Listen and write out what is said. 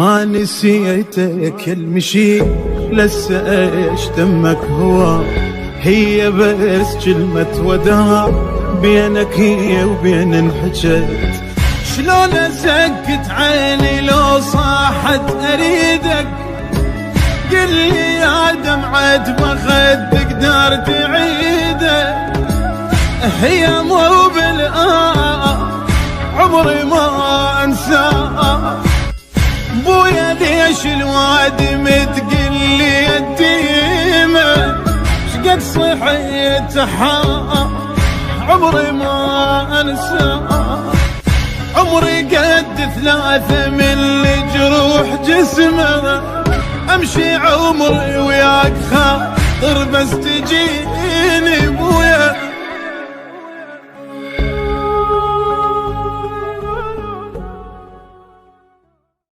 ما نسيتك المشي لسه ايش دمك هو، هي بس كلمة وداع بينك هي وبين انحجت. شلون اسكت عيني لو صاحت اريدك، قل لي يا دمعة بخدك دار تعيدك. هي مو عمري ما انساه. بويا ليش الوادي متقلي يتيمة، شقد صحيت عمري ما انساه. عمري قد 3 من جروح جسمه، امشي عمري وياك خاطر بس تجيني.